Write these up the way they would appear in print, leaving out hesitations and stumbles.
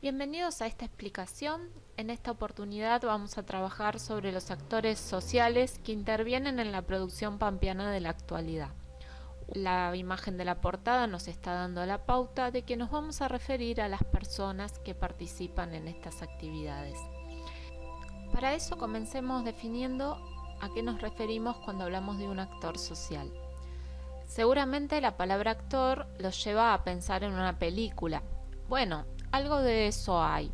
Bienvenidos a esta explicación. En esta oportunidad vamos a trabajar sobre los actores sociales que intervienen en la producción pampeana de la actualidad. La imagen de la portada nos está dando la pauta de que nos vamos a referir a las personas que participan en estas actividades. Para eso comencemos definiendo a qué nos referimos cuando hablamos de un actor social. Seguramente la palabra actor los lleva a pensar en una película. Bueno, algo de eso hay.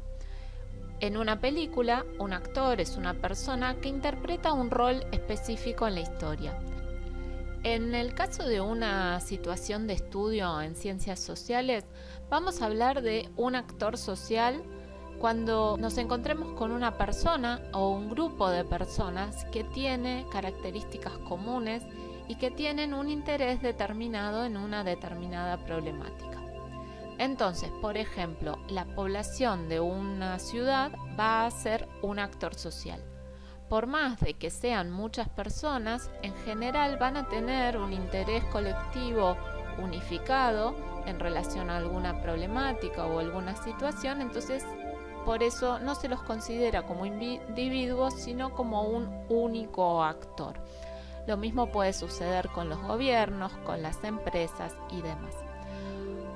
En una película, un actor es una persona que interpreta un rol específico en la historia. En el caso de una situación de estudio en ciencias sociales, vamos a hablar de un actor social cuando nos encontremos con una persona o un grupo de personas que tiene características comunes y que tienen un interés determinado en una determinada problemática. Entonces, por ejemplo, la población de una ciudad va a ser un actor social. Por más de que sean muchas personas, en general van a tener un interés colectivo unificado en relación a alguna problemática o alguna situación, entonces por eso no se los considera como individuos, sino como un único actor. Lo mismo puede suceder con los gobiernos, con las empresas y demás.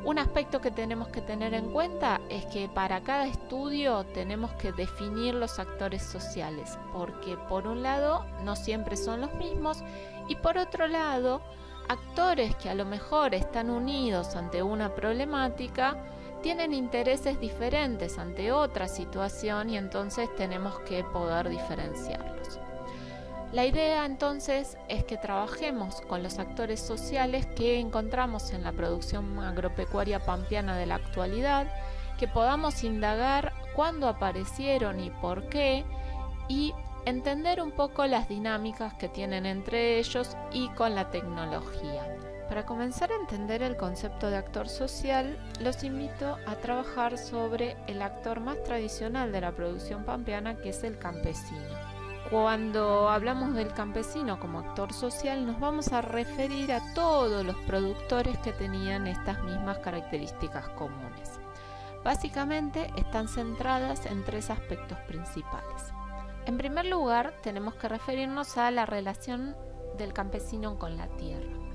Un aspecto que tenemos que tener en cuenta es que para cada estudio tenemos que definir los actores sociales, porque por un lado no siempre son los mismos y por otro lado actores que a lo mejor están unidos ante una problemática tienen intereses diferentes ante otra situación y entonces tenemos que poder diferenciarlos. La idea entonces es que trabajemos con los actores sociales que encontramos en la producción agropecuaria pampeana de la actualidad, que podamos indagar cuándo aparecieron y por qué, y entender un poco las dinámicas que tienen entre ellos y con la tecnología. Para comenzar a entender el concepto de actor social, los invito a trabajar sobre el actor más tradicional de la producción pampeana, que es el campesino. Cuando hablamos del campesino como actor social, nos vamos a referir a todos los productores que tenían estas mismas características comunes. Básicamente están centradas en tres aspectos principales. En primer lugar, tenemos que referirnos a la relación del campesino con la tierra.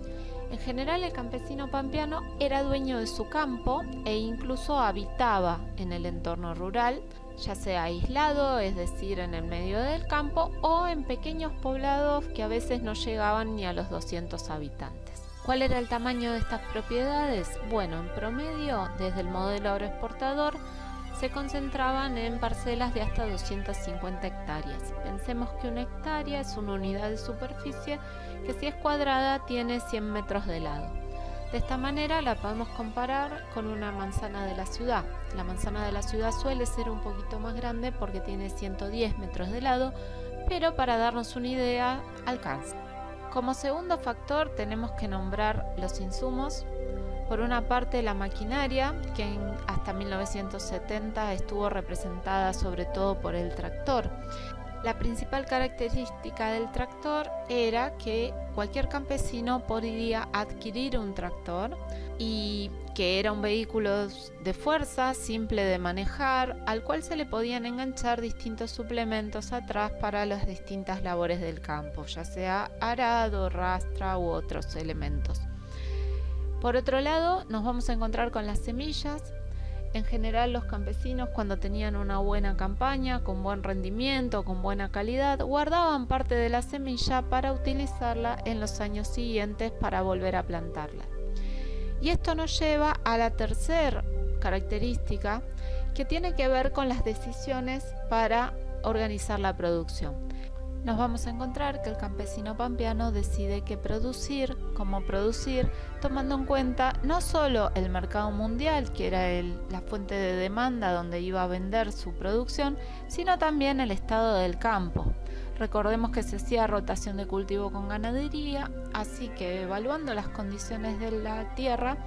En general, el campesino pampeano era dueño de su campo e incluso habitaba en el entorno rural, ya sea aislado, es decir, en el medio del campo, o en pequeños poblados que a veces no llegaban ni a los 200 habitantes. ¿Cuál era el tamaño de estas propiedades? Bueno, en promedio, desde el modelo agroexportador, se concentraban en parcelas de hasta 250 hectáreas. Pensemos que una hectárea es una unidad de superficie que, si es cuadrada, tiene 100 metros de lado. De esta manera la podemos comparar con una manzana de la ciudad. La manzana de la ciudad suele ser un poquito más grande porque tiene 110 metros de lado, pero para darnos una idea, alcanza. Como segundo factor tenemos que nombrar los insumos. Por una parte, la maquinaria, que hasta 1970 estuvo representada sobre todo por el tractor. La principal característica del tractor era que cualquier campesino podía adquirir un tractor y que era un vehículo de fuerza, simple de manejar, al cual se le podían enganchar distintos suplementos atrás para las distintas labores del campo, ya sea arado, rastra u otros elementos. Por otro lado, nos vamos a encontrar con las semillas. En general, los campesinos, cuando tenían una buena campaña, con buen rendimiento, con buena calidad, guardaban parte de la semilla para utilizarla en los años siguientes para volver a plantarla. Y esto nos lleva a la tercera característica, que tiene que ver con las decisiones para organizar la producción. Nos vamos a encontrar que el campesino pampeano decide qué producir, cómo producir, tomando en cuenta no solo el mercado mundial, que era la fuente de demanda donde iba a vender su producción, sino también el estado del campo. Recordemos que se hacía rotación de cultivo con ganadería, así que evaluando las condiciones de la tierra,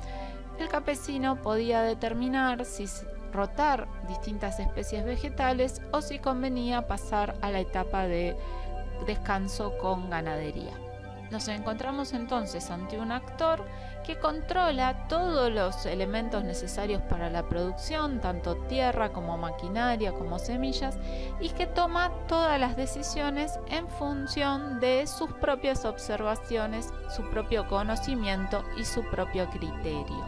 el campesino podía determinar si rotar distintas especies vegetales o si convenía pasar a la etapa de descanso con ganadería. Nos encontramos entonces ante un actor que controla todos los elementos necesarios para la producción, tanto tierra como maquinaria como semillas, y que toma todas las decisiones en función de sus propias observaciones, su propio conocimiento y su propio criterio.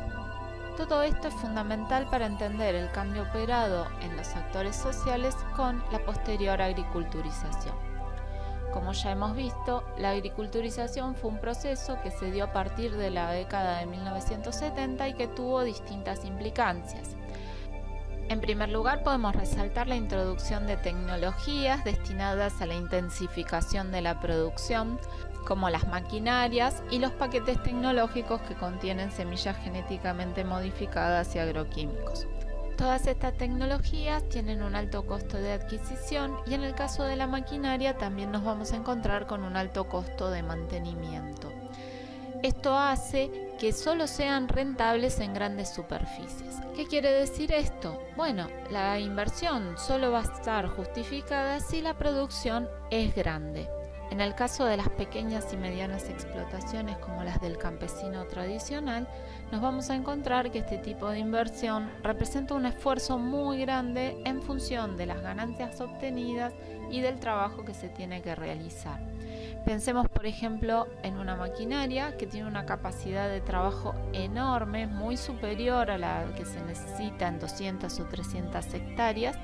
Todo esto es fundamental para entender el cambio operado en los actores sociales con la posterior agriculturización. Como ya hemos visto, la agriculturización fue un proceso que se dio a partir de la década de 1970 y que tuvo distintas implicancias. En primer lugar, podemos resaltar la introducción de tecnologías destinadas a la intensificación de la producción, como las maquinarias y los paquetes tecnológicos que contienen semillas genéticamente modificadas y agroquímicos. Todas estas tecnologías tienen un alto costo de adquisición y en el caso de la maquinaria también nos vamos a encontrar con un alto costo de mantenimiento. Esto hace que solo sean rentables en grandes superficies. ¿Qué quiere decir esto? Bueno, la inversión solo va a estar justificada si la producción es grande. En el caso de las pequeñas y medianas explotaciones como las del campesino tradicional, nos vamos a encontrar que este tipo de inversión representa un esfuerzo muy grande en función de las ganancias obtenidas y del trabajo que se tiene que realizar. Pensemos, por ejemplo, en una maquinaria que tiene una capacidad de trabajo enorme, muy superior a la que se necesita en 200 o 300 hectáreas,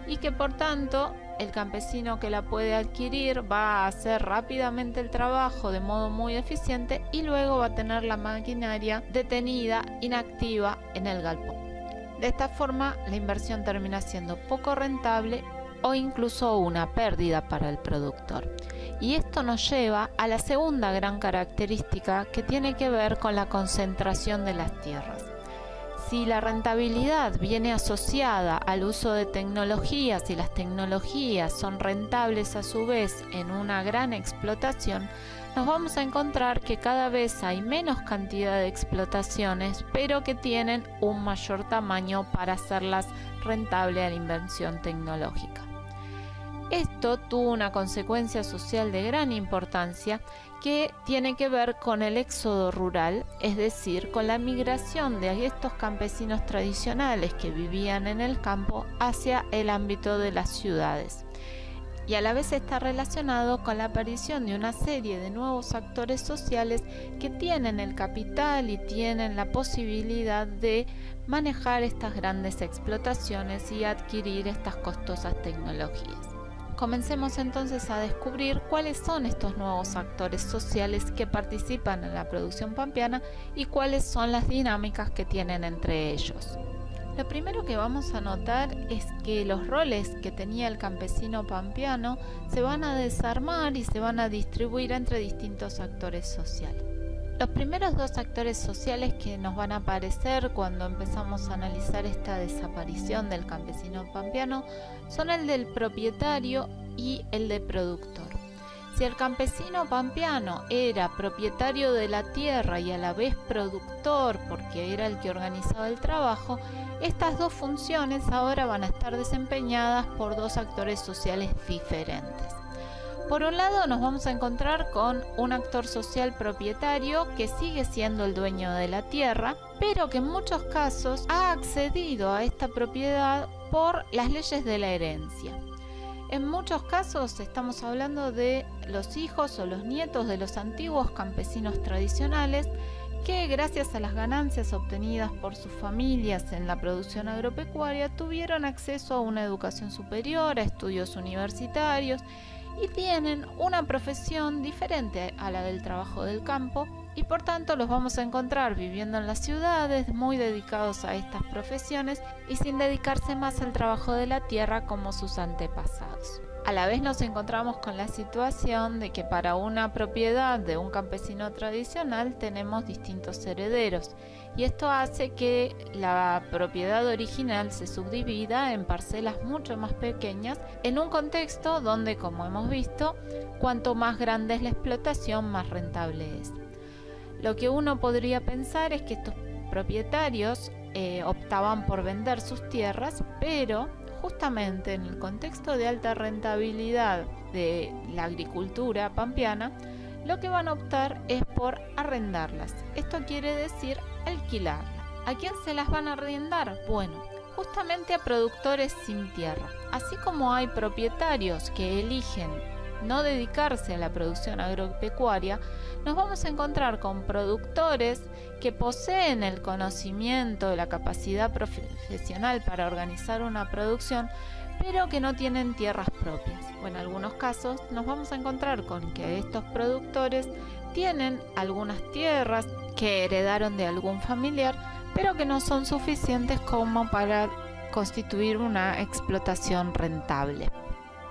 y que por tanto el campesino que la puede adquirir va a hacer rápidamente el trabajo de modo muy eficiente y luego va a tener la maquinaria detenida, inactiva en el galpón. De esta forma la inversión termina siendo poco rentable o incluso una pérdida para el productor. Y esto nos lleva a la segunda gran característica que tiene que ver con la concentración de las tierras. Si la rentabilidad viene asociada al uso de tecnologías y las tecnologías son rentables a su vez en una gran explotación, nos vamos a encontrar que cada vez hay menos cantidad de explotaciones, pero que tienen un mayor tamaño para hacerlas rentables a la inversión tecnológica. Esto tuvo una consecuencia social de gran importancia que tiene que ver con el éxodo rural, es decir, con la migración de estos campesinos tradicionales que vivían en el campo hacia el ámbito de las ciudades. Y a la vez está relacionado con la aparición de una serie de nuevos actores sociales que tienen el capital y tienen la posibilidad de manejar estas grandes explotaciones y adquirir estas costosas tecnologías. Comencemos entonces a descubrir cuáles son estos nuevos actores sociales que participan en la producción pampeana y cuáles son las dinámicas que tienen entre ellos. Lo primero que vamos a notar es que los roles que tenía el campesino pampeano se van a desarmar y se van a distribuir entre distintos actores sociales. Los primeros dos actores sociales que nos van a aparecer cuando empezamos a analizar esta desaparición del campesino pampeano son el del propietario y el del productor. Si el campesino pampeano era propietario de la tierra y a la vez productor porque era el que organizaba el trabajo, estas dos funciones ahora van a estar desempeñadas por dos actores sociales diferentes. Por un lado nos vamos a encontrar con un actor social propietario que sigue siendo el dueño de la tierra, pero que en muchos casos ha accedido a esta propiedad por las leyes de la herencia. En muchos casos estamos hablando de los hijos o los nietos de los antiguos campesinos tradicionales que gracias a las ganancias obtenidas por sus familias en la producción agropecuaria tuvieron acceso a una educación superior, a estudios universitarios y tienen una profesión diferente a la del trabajo del campo y por tanto los vamos a encontrar viviendo en las ciudades, muy dedicados a estas profesiones y sin dedicarse más al trabajo de la tierra como sus antepasados. A la vez nos encontramos con la situación de que para una propiedad de un campesino tradicional tenemos distintos herederos y esto hace que la propiedad original se subdivida en parcelas mucho más pequeñas en un contexto donde, como hemos visto, cuanto más grande es la explotación, más rentable es. Lo que uno podría pensar es que estos propietarios optaban por vender sus tierras, pero justamente en el contexto de alta rentabilidad de la agricultura pampeana, lo que van a optar es por arrendarlas. Esto quiere decir alquilarlas. ¿A quién se las van a arrendar? Bueno, justamente a productores sin tierra. Así como hay propietarios que eligen no dedicarse a la producción agropecuaria, nos vamos a encontrar con productores que poseen el conocimiento y la capacidad profesional para organizar una producción, pero que no tienen tierras propias. O en algunos casos nos vamos a encontrar con que estos productores tienen algunas tierras que heredaron de algún familiar, pero que no son suficientes como para constituir una explotación rentable.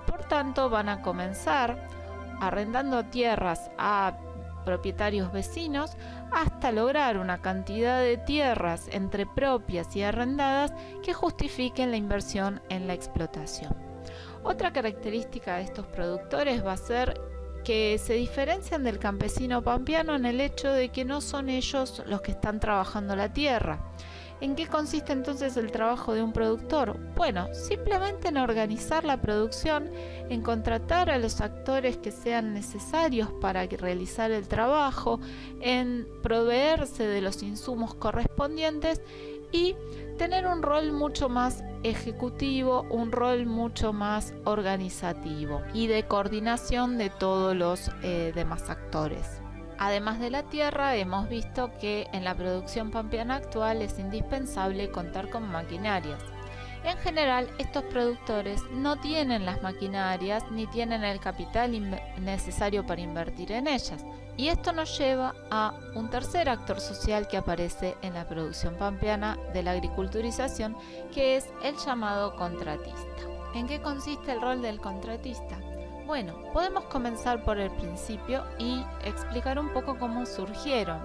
Por tanto, van a comenzar arrendando tierras a propietarios vecinos hasta lograr una cantidad de tierras entre propias y arrendadas que justifiquen la inversión en la explotación. Otra característica de estos productores va a ser que se diferencian del campesino pampeano en el hecho de que no son ellos los que están trabajando la tierra. ¿En qué consiste entonces el trabajo de un productor? Bueno, simplemente en organizar la producción, en contratar a los actores que sean necesarios para realizar el trabajo, en proveerse de los insumos correspondientes y tener un rol mucho más ejecutivo, un rol mucho más organizativo y de coordinación de todos los demás actores. Además de la tierra, hemos visto que en la producción pampeana actual es indispensable contar con maquinarias. En general, estos productores no tienen las maquinarias ni tienen el capital necesario para invertir en ellas. Y esto nos lleva a un tercer actor social que aparece en la producción pampeana de la agriculturización, que es el llamado contratista. ¿En qué consiste el rol del contratista? Bueno, podemos comenzar por el principio y explicar un poco cómo surgieron.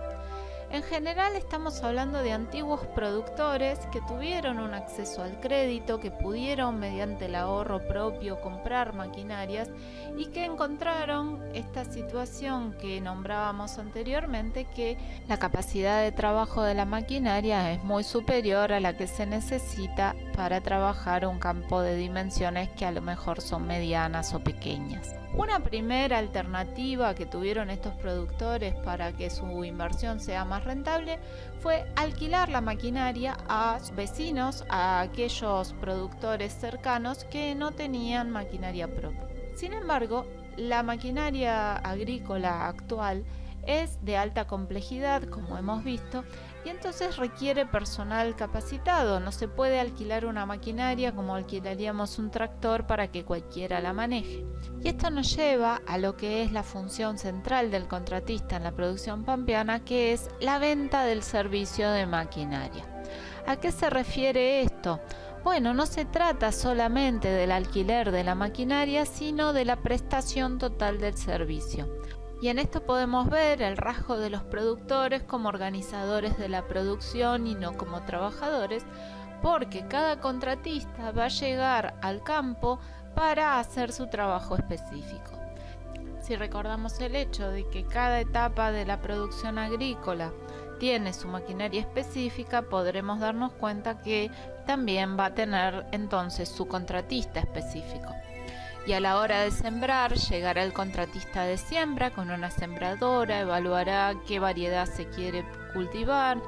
En general estamos hablando de antiguos productores que tuvieron un acceso al crédito, que pudieron mediante el ahorro propio comprar maquinarias y que encontraron esta situación que nombrábamos anteriormente, que la capacidad de trabajo de la maquinaria es muy superior a la que se necesita para trabajar un campo de dimensiones que a lo mejor son medianas o pequeñas. Una primera alternativa que tuvieron estos productores para que su inversión sea más rentable fue alquilar la maquinaria a vecinos, a aquellos productores cercanos que no tenían maquinaria propia. Sin embargo, la maquinaria agrícola actual es de alta complejidad, como hemos visto, y entonces requiere personal capacitado. No se puede alquilar una maquinaria como alquilaríamos un tractor para que cualquiera la maneje. Y esto nos lleva a lo que es la función central del contratista en la producción pampeana, que es la venta del servicio de maquinaria. ¿A qué se refiere esto? Bueno, no se trata solamente del alquiler de la maquinaria, sino de la prestación total del servicio. Y en esto podemos ver el rasgo de los productores como organizadores de la producción y no como trabajadores, porque cada contratista va a llegar al campo para hacer su trabajo específico. Si recordamos el hecho de que cada etapa de la producción agrícola tiene su maquinaria específica, podremos darnos cuenta que también va a tener entonces su contratista específico. Y a la hora de sembrar, llegará el contratista de siembra con una sembradora, evaluará qué variedad se quiere cultivar,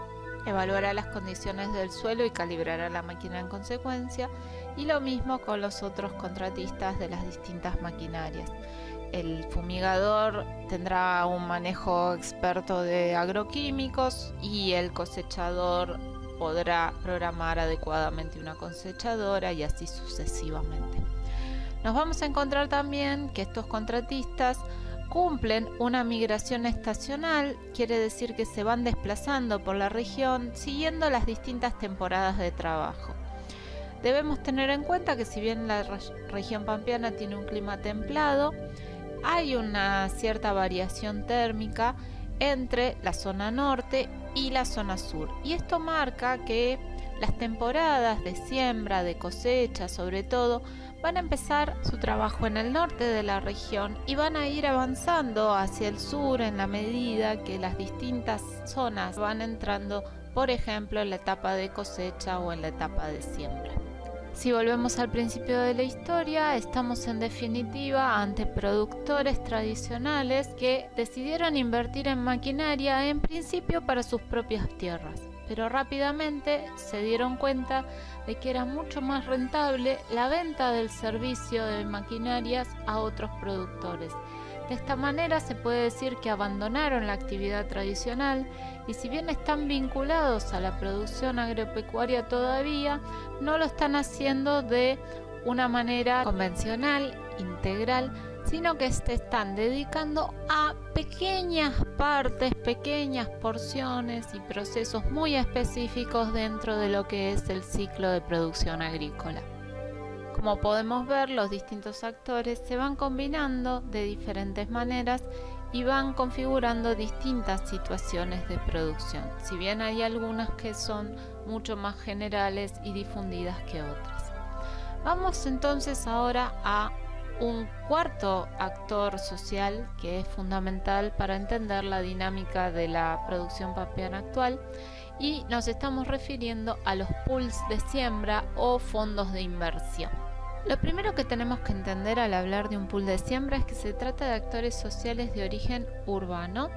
evaluará las condiciones del suelo y calibrará la máquina en consecuencia, y lo mismo con los otros contratistas de las distintas maquinarias. El fumigador tendrá un manejo experto de agroquímicos y el cosechador podrá programar adecuadamente una cosechadora y así sucesivamente. Nos vamos a encontrar también que estos contratistas cumplen una migración estacional, quiere decir que se van desplazando por la región siguiendo las distintas temporadas de trabajo. Debemos tener en cuenta que si bien la región pampeana tiene un clima templado, hay una cierta variación térmica entre la zona norte y la zona sur, y esto marca que las temporadas de siembra, de cosecha sobre todo, van a empezar su trabajo en el norte de la región y van a ir avanzando hacia el sur en la medida que las distintas zonas van entrando, por ejemplo, en la etapa de cosecha o en la etapa de siembra. Si volvemos al principio de la historia, estamos en definitiva ante productores tradicionales que decidieron invertir en maquinaria en principio para sus propias tierras, pero rápidamente se dieron cuenta de que era mucho más rentable la venta del servicio de maquinarias a otros productores. De esta manera se puede decir que abandonaron la actividad tradicional y si bien están vinculados a la producción agropecuaria todavía, no lo están haciendo de una manera convencional, integral, sino que se están dedicando a pequeñas partes, pequeñas porciones y procesos muy específicos dentro de lo que es el ciclo de producción agrícola. Como podemos ver, los distintos actores se van combinando de diferentes maneras y van configurando distintas situaciones de producción, si bien hay algunas que son mucho más generales y difundidas que otras. Vamos entonces ahora a un cuarto actor social que es fundamental para entender la dinámica de la producción pampeana actual y nos estamos refiriendo a los pools de siembra o fondos de inversión. Lo primero que tenemos que entender al hablar de un pool de siembra es que se trata de actores sociales de origen urbano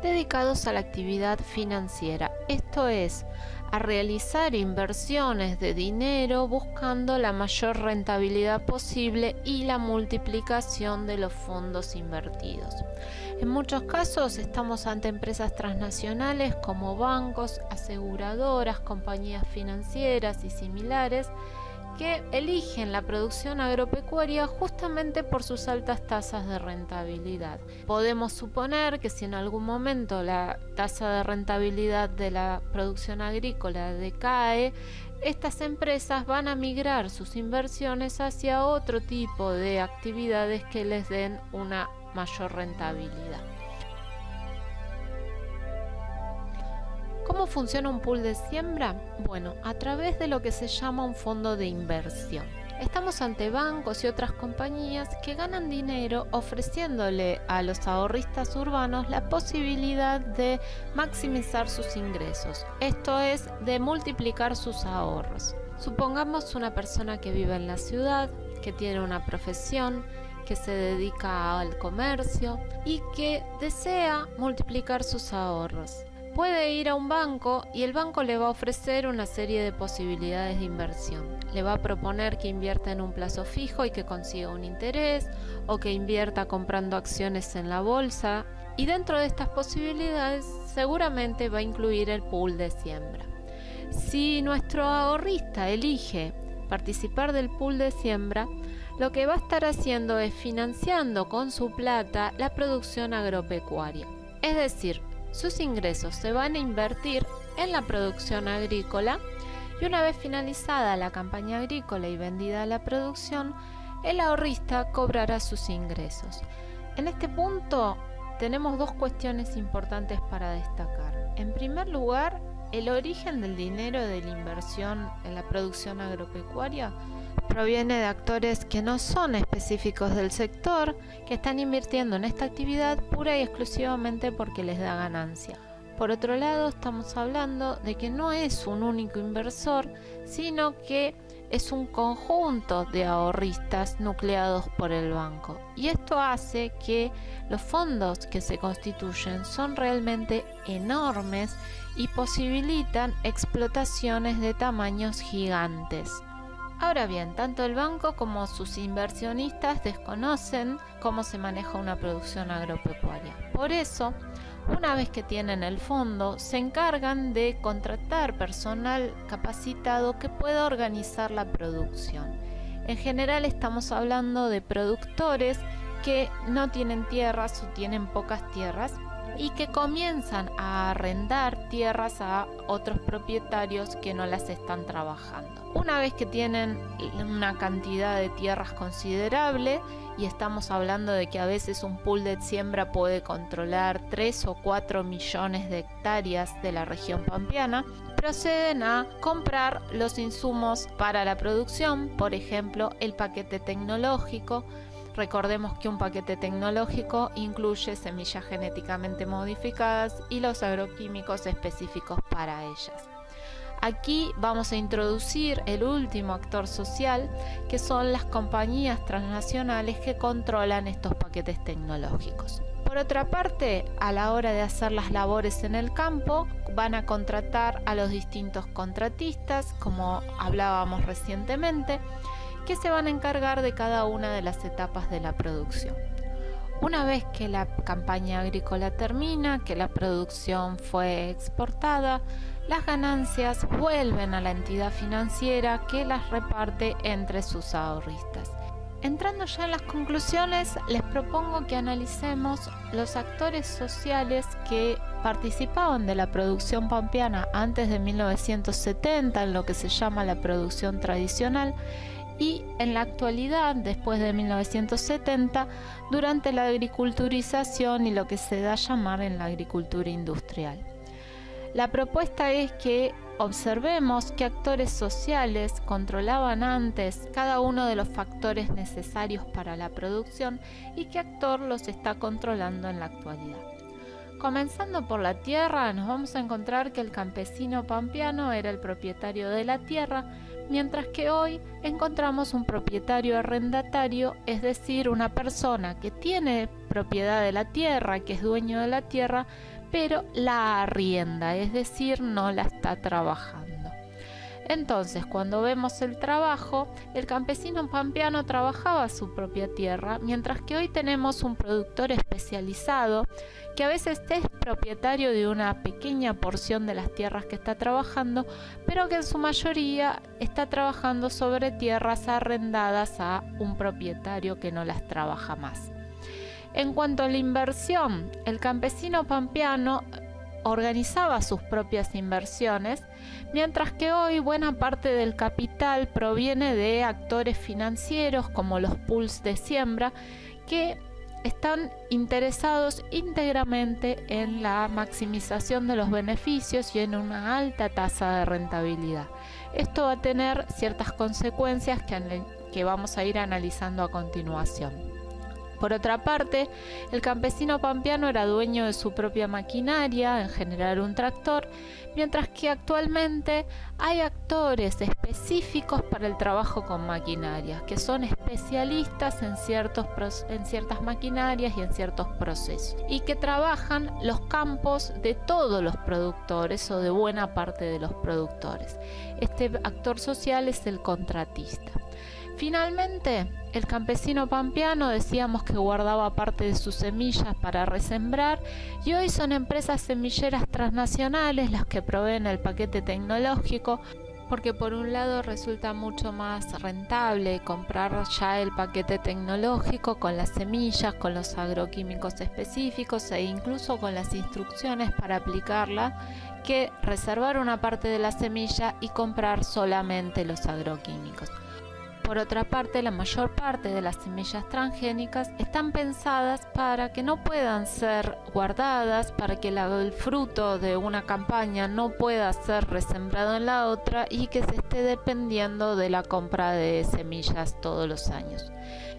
dedicados a la actividad financiera, esto es, a realizar inversiones de dinero buscando la mayor rentabilidad posible y la multiplicación de los fondos invertidos. En muchos casos estamos ante empresas transnacionales como bancos, aseguradoras, compañías financieras y similares que eligen la producción agropecuaria justamente por sus altas tasas de rentabilidad. Podemos suponer que si en algún momento la tasa de rentabilidad de la producción agrícola decae, estas empresas van a migrar sus inversiones hacia otro tipo de actividades que les den una mayor rentabilidad. ¿Cómo funciona un pool de siembra? Bueno, a través de lo que se llama un fondo de inversión. Estamos ante bancos y otras compañías que ganan dinero ofreciéndole a los ahorristas urbanos la posibilidad de maximizar sus ingresos, esto es, de multiplicar sus ahorros. Supongamos una persona que vive en la ciudad, que tiene una profesión, que se dedica al comercio y que desea multiplicar sus ahorros. Puede ir a un banco y el banco le va a ofrecer una serie de posibilidades de inversión. Le va a proponer que invierta en un plazo fijo y que consiga un interés, o que invierta comprando acciones en la bolsa. Y dentro de estas posibilidades seguramente va a incluir el pool de siembra. Si nuestro ahorrista elige participar del pool de siembra, lo que va a estar haciendo es financiando con su plata la producción agropecuaria. Es decir, sus ingresos se van a invertir en la producción agrícola y una vez finalizada la campaña agrícola y vendida la producción, el ahorrista cobrará sus ingresos. En este punto tenemos dos cuestiones importantes para destacar. En primer lugar, el origen del dinero de la inversión en la producción agropecuaria proviene de actores que no son específicos del sector, que están invirtiendo en esta actividad pura y exclusivamente porque les da ganancia. Por otro lado, estamos hablando de que no es un único inversor, sino que es un conjunto de ahorristas nucleados por el banco. Y esto hace que los fondos que se constituyen son realmente enormes y posibilitan explotaciones de tamaños gigantes. Ahora bien, tanto el banco como sus inversionistas desconocen cómo se maneja una producción agropecuaria. Por eso, una vez que tienen el fondo, se encargan de contratar personal capacitado que pueda organizar la producción. En general estamos hablando de productores que no tienen tierras o tienen pocas tierras y que comienzan a arrendar tierras a otros propietarios que no las están trabajando. Una vez que tienen una cantidad de tierras considerable, y estamos hablando de que a veces un pool de siembra puede controlar 3 o 4 millones de hectáreas de la región pampeana, proceden a comprar los insumos para la producción, por ejemplo, el paquete tecnológico. Recordemos que un paquete tecnológico incluye semillas genéticamente modificadas y los agroquímicos específicos para ellas. Aquí vamos a introducir el último actor social, que son las compañías transnacionales que controlan estos paquetes tecnológicos. Por otra parte, a la hora de hacer las labores en el campo, van a contratar a los distintos contratistas, como hablábamos recientemente, que se van a encargar de cada una de las etapas de la producción. Una vez que la campaña agrícola termina, que la producción fue exportada, las ganancias vuelven a la entidad financiera que las reparte entre sus ahorristas. Entrando ya en las conclusiones, les propongo que analicemos los actores sociales que participaban de la producción pampeana antes de 1970, en lo que se llama la producción tradicional, y en la actualidad, después de 1970, durante la agriculturización y lo que se da a llamar en la agricultura industrial. La propuesta es que observemos qué actores sociales controlaban antes cada uno de los factores necesarios para la producción y qué actor los está controlando en la actualidad. Comenzando por la tierra, nos vamos a encontrar que el campesino pampeano era el propietario de la tierra, mientras que hoy encontramos un propietario arrendatario, es decir, una persona que tiene propiedad de la tierra, que es dueño de la tierra, pero la arrienda, es decir, no la está trabajando. Entonces, cuando vemos el trabajo, el campesino pampeano trabajaba su propia tierra, mientras que hoy tenemos un productor especializado que a veces es propietario de una pequeña porción de las tierras que está trabajando, pero que en su mayoría está trabajando sobre tierras arrendadas a un propietario que no las trabaja más. En cuanto a la inversión, el campesino pampeano organizaba sus propias inversiones, mientras que hoy buena parte del capital proviene de actores financieros como los pools de siembra, que están interesados íntegramente en la maximización de los beneficios y en una alta tasa de rentabilidad. Esto va a tener ciertas consecuencias que vamos a ir analizando a continuación. Por otra parte, el campesino pampeano era dueño de su propia maquinaria, en general un tractor, mientras que actualmente hay actores específicos para el trabajo con maquinarias, que son especialistas en ciertas maquinarias y en ciertos procesos, y que trabajan los campos de todos los productores o de buena parte de los productores. Este actor social es el contratista. Finalmente, el campesino pampeano decíamos que guardaba parte de sus semillas para resembrar, y hoy son empresas semilleras transnacionales las que proveen el paquete tecnológico, porque por un lado resulta mucho más rentable comprar ya el paquete tecnológico con las semillas, con los agroquímicos específicos e incluso con las instrucciones para aplicarla, que reservar una parte de la semilla y comprar solamente los agroquímicos. Por otra parte, la mayor parte de las semillas transgénicas están pensadas para que no puedan ser guardadas, para que el fruto de una campaña no pueda ser resembrado en la otra y que se esté dependiendo de la compra de semillas todos los años.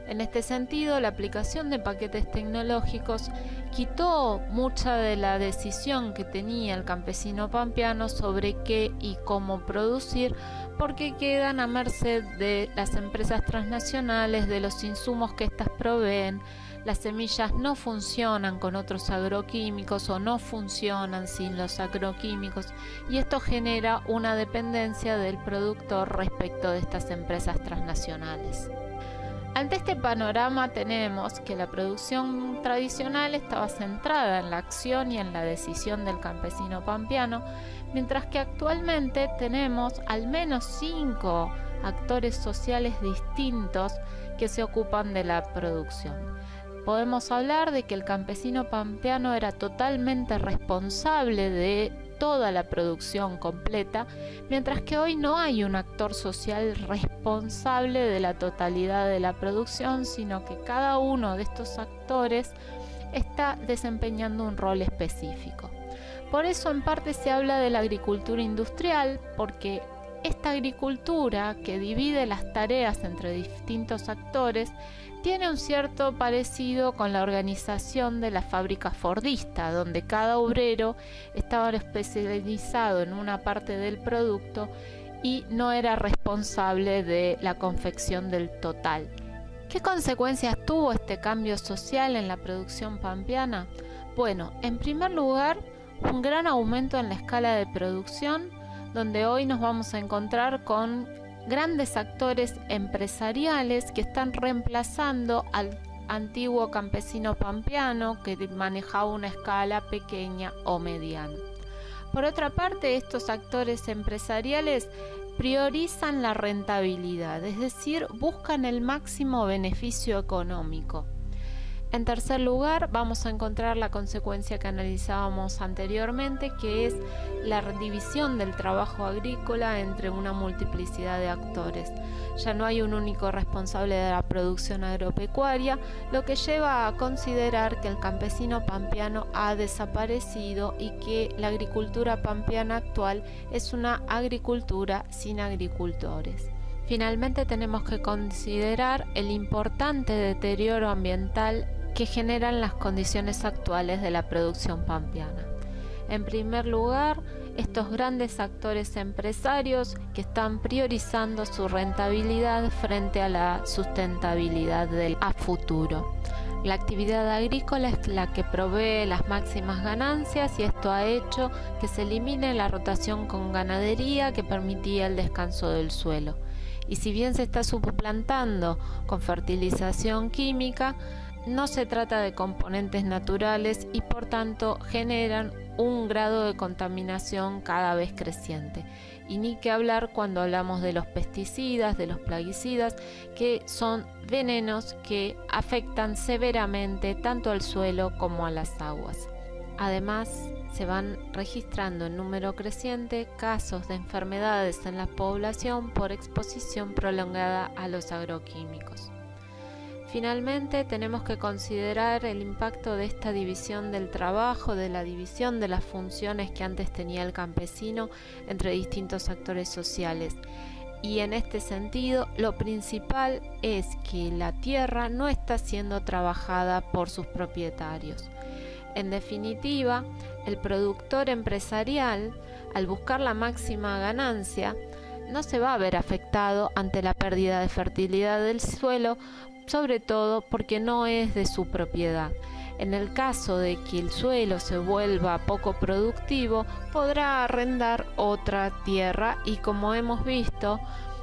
En este sentido, la aplicación de paquetes tecnológicos quitó mucha de la decisión que tenía el campesino pampeano sobre qué y cómo producir, porque quedan a merced de las empresas transnacionales, de los insumos que éstas proveen. Las semillas no funcionan con otros agroquímicos o no funcionan sin los agroquímicos, y esto genera una dependencia del productor respecto de estas empresas transnacionales. Ante este panorama tenemos que la producción tradicional estaba centrada en la acción y en la decisión del campesino pampeano, mientras que actualmente tenemos al menos 5 actores sociales distintos que se ocupan de la producción. Podemos hablar de que el campesino pampeano era totalmente responsable de toda la producción completa, mientras que hoy no hay un actor social responsable de la totalidad de la producción, sino que cada uno de estos actores está desempeñando un rol específico. Por eso en parte se habla de la agricultura industrial, porque Esta agricultura, que divide las tareas entre distintos actores, tiene un cierto parecido con la organización de la fábrica fordista, donde cada obrero estaba especializado en una parte del producto y no era responsable de la confección del total. ¿Qué consecuencias tuvo este cambio social en la producción pampeana? Bueno, en primer lugar, un gran aumento en la escala de producción, donde hoy nos vamos a encontrar con grandes actores empresariales que están reemplazando al antiguo campesino pampeano que manejaba una escala pequeña o mediana. Por otra parte, estos actores empresariales priorizan la rentabilidad, es decir, buscan el máximo beneficio económico. En tercer lugar, vamos a encontrar la consecuencia que analizábamos anteriormente, que es la división del trabajo agrícola entre una multiplicidad de actores. Ya no hay un único responsable de la producción agropecuaria, lo que lleva a considerar que el campesino pampeano ha desaparecido y que la agricultura pampeana actual es una agricultura sin agricultores. Finalmente, tenemos que considerar el importante deterioro ambiental que generan las condiciones actuales de la producción pampeana. En primer lugar, estos grandes actores empresarios que están priorizando su rentabilidad frente a la sustentabilidad a futuro. La actividad agrícola es la que provee las máximas ganancias y esto ha hecho que se elimine la rotación con ganadería que permitía el descanso del suelo. Y si bien se está suplantando con fertilización química, no se trata de componentes naturales y por tanto generan un grado de contaminación cada vez creciente. Y ni que hablar cuando hablamos de los pesticidas, de los plaguicidas, que son venenos que afectan severamente tanto al suelo como a las aguas. Además, se van registrando en número creciente casos de enfermedades en la población por exposición prolongada a los agroquímicos. Finalmente, tenemos que considerar el impacto de esta división del trabajo, de la división de las funciones que antes tenía el campesino entre distintos actores sociales. Y en este sentido, lo principal es que la tierra no está siendo trabajada por sus propietarios. En definitiva, el productor empresarial, al buscar la máxima ganancia, no se va a ver afectado ante la pérdida de fertilidad del suelo, sobre todo porque no es de su propiedad. En el caso de que el suelo se vuelva poco productivo, podrá arrendar otra tierra y, como hemos visto,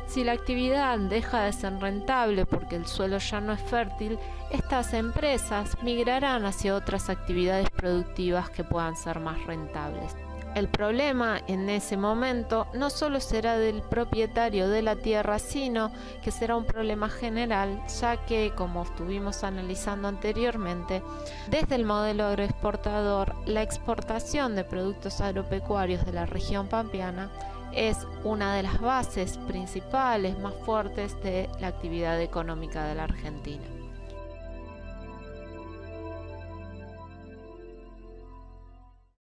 si la actividad deja de ser rentable porque el suelo ya no es fértil, estas empresas migrarán hacia otras actividades productivas que puedan ser más rentables. El problema en ese momento no solo será del propietario de la tierra, sino que será un problema general, ya que, como estuvimos analizando anteriormente, desde el modelo agroexportador, la exportación de productos agropecuarios de la región pampeana es una de las bases principales más fuertes de la actividad económica de la Argentina.